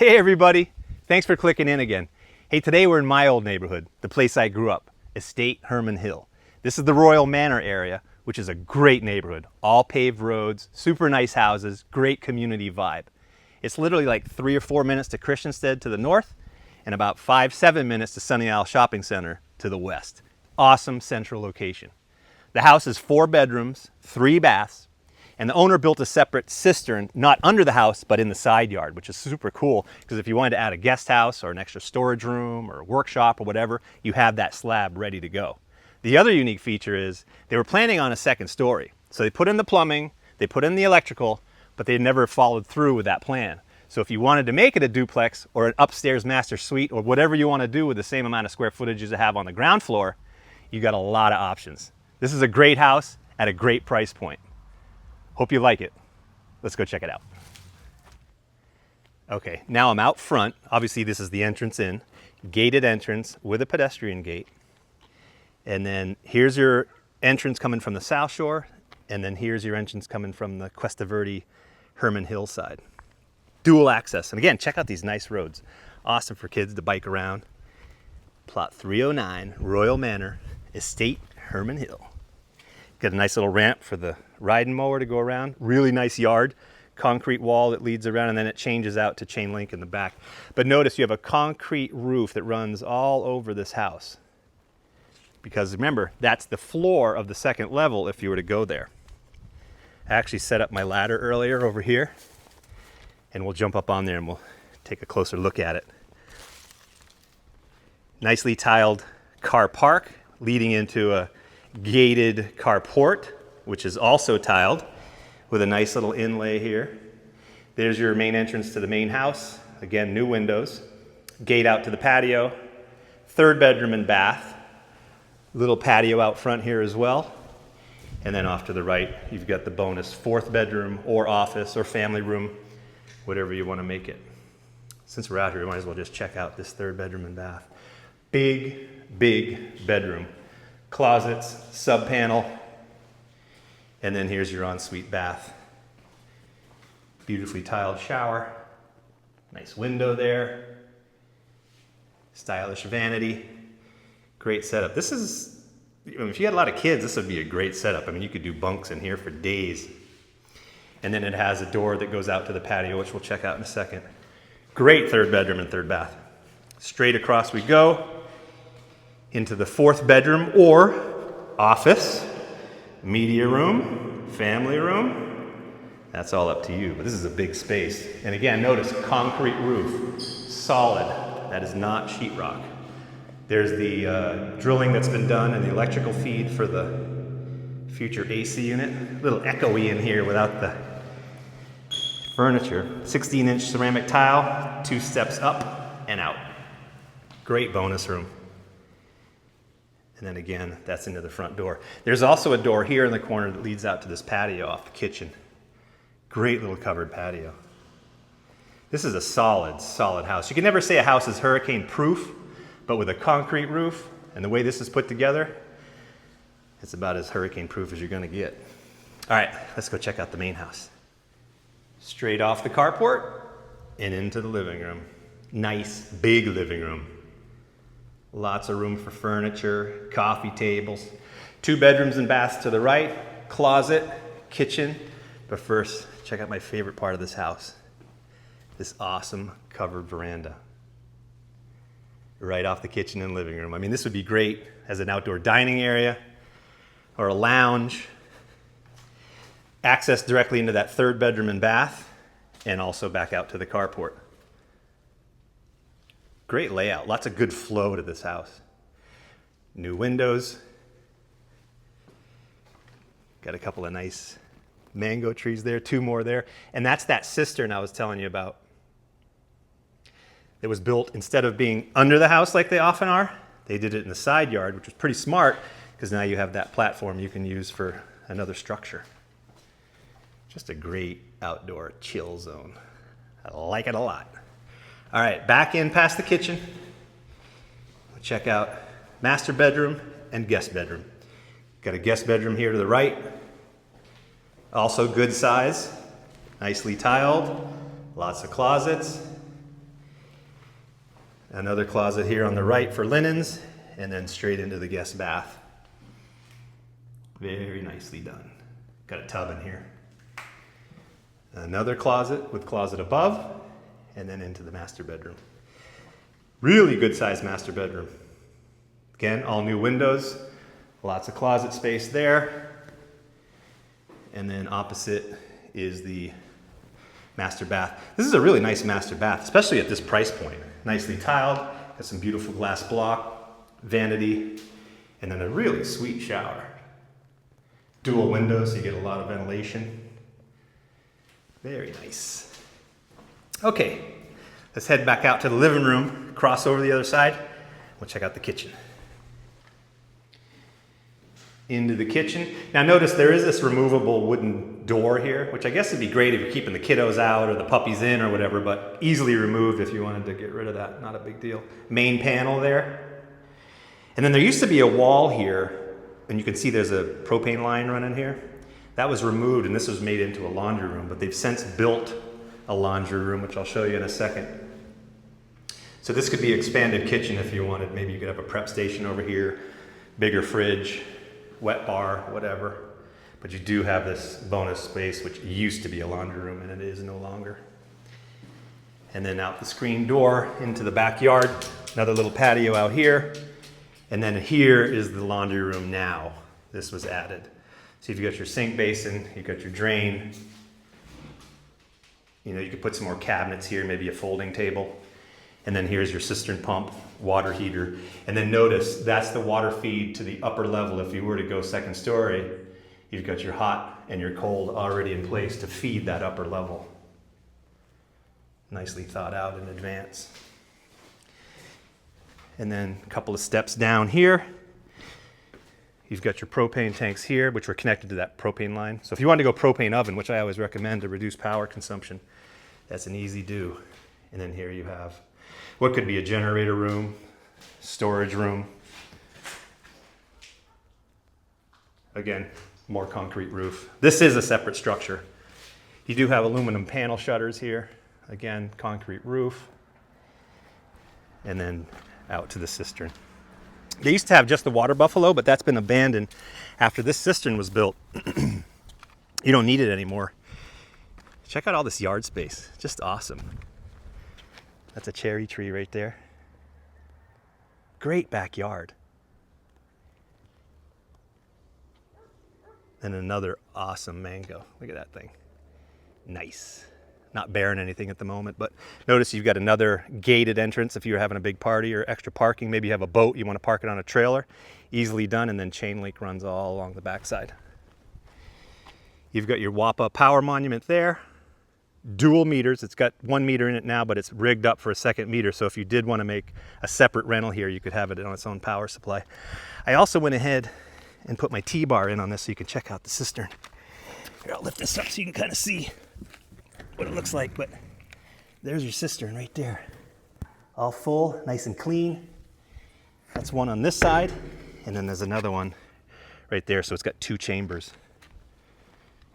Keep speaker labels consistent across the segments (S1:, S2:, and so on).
S1: Hey everybody, thanks for clicking in again. Hey, today we're in my old neighborhood, the place I grew up, Estate Hermon Hill. This is the Royal Manor area, which is a great neighborhood. All paved roads, super nice houses, great community vibe. It's literally like 3 or 4 minutes to Christiansted to the north, and about 5-7 minutes to Sunny Isle Shopping Center to the west. Awesome central location. The house is 4 bedrooms, 3 baths, and the owner built a separate cistern, not under the house, but in the side yard, which is super cool, because if you wanted to add a guest house or an extra storage room or a workshop or whatever, you have that slab ready to go. The other unique feature is they were planning on a second story. So they put in the plumbing, they put in the electrical, but they never followed through with that plan. So if you wanted to make it a duplex or an upstairs master suite or whatever you want to do with the same amount of square footage as you have on the ground floor, you got a lot of options. This is a great house at a great price point. Hope you like it. Let's go check it out. Okay, now I'm out front. Obviously this is the entrance in, gated entrance with a pedestrian gate. And then here's your entrance coming from the South Shore, and then here's your entrance coming from the Cuesta Verde Hermon Hill side. Dual access. And again, check out these nice roads. Awesome for kids to bike around. Plot 309, Royal Manor, Estate Hermon Hill. Got a nice little ramp for the riding mower to go around. Really nice yard. Concrete wall that leads around, and then it changes out to chain link in the back. But notice you have a concrete roof that runs all over this house. Because remember, that's the floor of the second level if you were to go there. I actually set up my ladder earlier over here, and we'll jump up on there and we'll take a closer look at it. Nicely tiled car park leading into a gated carport, which is also tiled with a nice little inlay here. There's your main entrance to the main house. Again, new windows. Gate out to the patio. 3rd bedroom and bath. Little patio out front here as well. And then off to the right, you've got the bonus 4th bedroom or office or family room, whatever you want to make it. Since we're out here, we might as well just check out this 3rd bedroom and bath. Big, big bedroom. Closets, sub panel, and then here's your ensuite bath. Beautifully tiled shower, nice window there, stylish vanity, great setup. This is, if you had a lot of kids, this would be a great setup. I mean, you could do bunks in here for days. And then it has a door that goes out to the patio, which we'll check out in a second. Great 3rd bedroom and 3rd bath. Straight across we go into the 4th bedroom or office, media room, family room. That's all up to you, but this is a big space. And again, notice concrete roof, solid. That is not sheetrock. There's the drilling that's been done and the electrical feed for the future AC unit. A little echoey in here without the furniture. 16-inch ceramic tile, 2 steps up and out. Great bonus room. And then again, that's into the front door. There's also a door here in the corner that leads out to this patio off the kitchen. Great little covered patio. This is a solid, solid house. You can never say a house is hurricane proof, but with a concrete roof and the way this is put together, it's about as hurricane proof as you're gonna get. All right, let's go check out the main house. Straight off the carport and into the living room. Nice, big living room. Lots of room for furniture, coffee tables. 2 bedrooms and baths to the right, closet, kitchen. But first, check out my favorite part of this house. This awesome covered veranda. Right off the kitchen and living room. I mean, this would be great as an outdoor dining area or a lounge. Access directly into that 3rd bedroom and bath, and also back out to the carport. Great layout, lots of good flow to this house. New windows. Got a couple of nice mango trees there, 2 more there. And that's that cistern I was telling you about. It was built, instead of being under the house like they often are, they did it in the side yard, which was pretty smart, because now you have that platform you can use for another structure. Just a great outdoor chill zone. I like it a lot. All right, back in past the kitchen. We'll check out master bedroom and guest bedroom. Got a guest bedroom here to the right. Also good size, nicely tiled, lots of closets, Another closet here on the right for linens, and then straight into the guest bath. Very nicely done. Got a tub in here. Another closet with closet above, and then into the master bedroom. Really good sized master bedroom. Again, all new windows, lots of closet space there. And then opposite is the master bath. This is a really nice master bath, especially at this price point. Nicely tiled, got some beautiful glass block, vanity, and then a really sweet shower. Dual windows, so you get a lot of ventilation. Very nice. Okay, let's head back out to the living room, cross over the other side. We'll check out the kitchen. Into the kitchen. Now notice there is this removable wooden door here, which I guess would be great if you're keeping the kiddos out or the puppies in or whatever, but easily removed if you wanted to get rid of that. Not a big deal. Main panel there. And then there used to be a wall here, and you can see there's a propane line running here. That was removed, and this was made into a laundry room, but they've since built a laundry room, which I'll show you in a second. So this could be an expanded kitchen if you wanted. Maybe you could have a prep station over here, bigger fridge, wet bar, whatever. But you do have this bonus space, which used to be a laundry room, and it is no longer. And then out the screen door into the backyard, another little patio out here. And then here is the laundry room now. This was added. So you've got your sink basin, you've got your drain. You know, you could put some more cabinets here, maybe a folding table. And then here's your cistern pump, water heater. And then notice, that's the water feed to the upper level. If you were to go second story, you've got your hot and your cold already in place to feed that upper level. Nicely thought out in advance. And then a couple of steps down here, you've got your propane tanks here, which were connected to that propane line. So if you want to go propane oven, which I always recommend to reduce power consumption, that's an easy do. And then here you have what could be a generator room, storage room. Again, more concrete roof. This is a separate structure. You do have aluminum panel shutters here. Again, concrete roof. And then out to the cistern. They used to have just the water buffalo, but that's been abandoned after this cistern was built. You don't need it anymore. Check out all this yard space. Just awesome. That's a cherry tree right there. Great backyard. And another awesome mango. Look at that thing. Nice. Not bearing anything at the moment, but notice you've got another gated entrance if you're having a big party or extra parking. Maybe you have a boat, you want to park it on a trailer. Easily done, and then chain link runs all along the backside. You've got your WAPA power monument there. Dual meters. It's got 1 meter in it now, but it's rigged up for a second meter. So if you did want to make a separate rental here, you could have it on its own power supply. I also went ahead and put my T-bar in on this so you can check out the cistern. Here, I'll lift this up so you can kind of see what it looks like, but there's your cistern right there. All full, nice and clean. That's one on this side, and then there's another one right there, so it's got 2 chambers.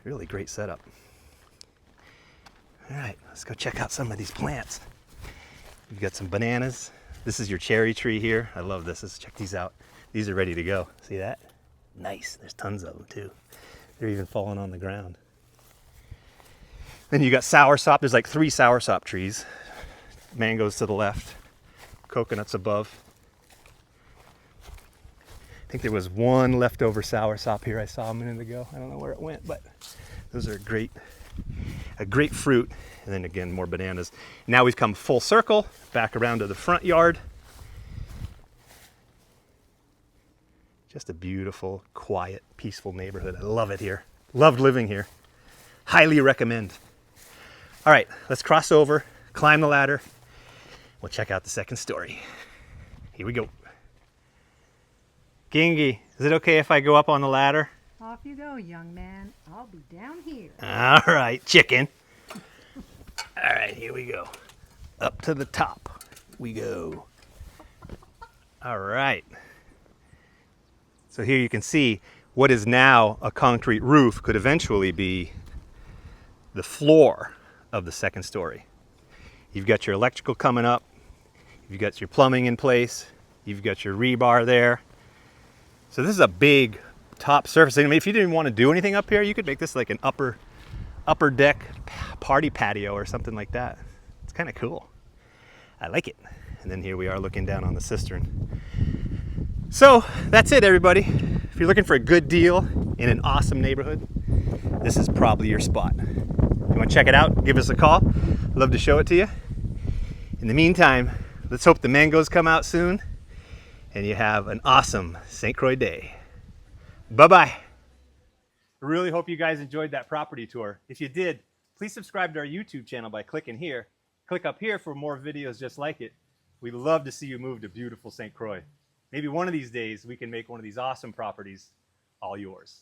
S1: Really great setup. All right, let's go check out some of these plants. You've got some bananas. This is your cherry tree here. I love this. Let's check these out. These are ready to go. See that? Nice. There's tons of them too. They're even falling on the ground. Then you got soursop. There's like 3 soursop trees. Mangoes to the left, coconuts above. I think there was 1 leftover soursop here I saw a minute ago. I don't know where it went, but those are a great fruit. And then again, more bananas. Now we've come full circle, back around to the front yard. Just a beautiful, quiet, peaceful neighborhood. I love it here. Loved living here. Highly recommend. All right, let's cross over, climb the ladder. We'll check out the second story. Here we go. Gingy, is it okay if I go up on the ladder?
S2: Off you go, young man. I'll be down here.
S1: All right, chicken. All right, here we go. Up to the top we go. All right. So here you can see what is now a concrete roof could eventually be the floor of the second story. You've got your electrical coming up. You've got your plumbing in place. You've got your rebar there. So this is a big top surface. I mean, if you didn't want to do anything up here, you could make this like an upper deck party patio or something like that. It's kind of cool. I like it. And then here we are looking down on the cistern. So that's it, everybody. If you're looking for a good deal in an awesome neighborhood, this is probably your spot. If you want to check it out, give us a call. I'd love to show it to you. In the meantime, let's hope the mangoes come out soon and you have an awesome St. Croix day. Bye-bye. I really hope you guys enjoyed that property tour. If you did, please subscribe to our YouTube channel by clicking here. Click up here for more videos just like it. We'd love to see you move to beautiful St. Croix. Maybe one of these days we can make one of these awesome properties all yours.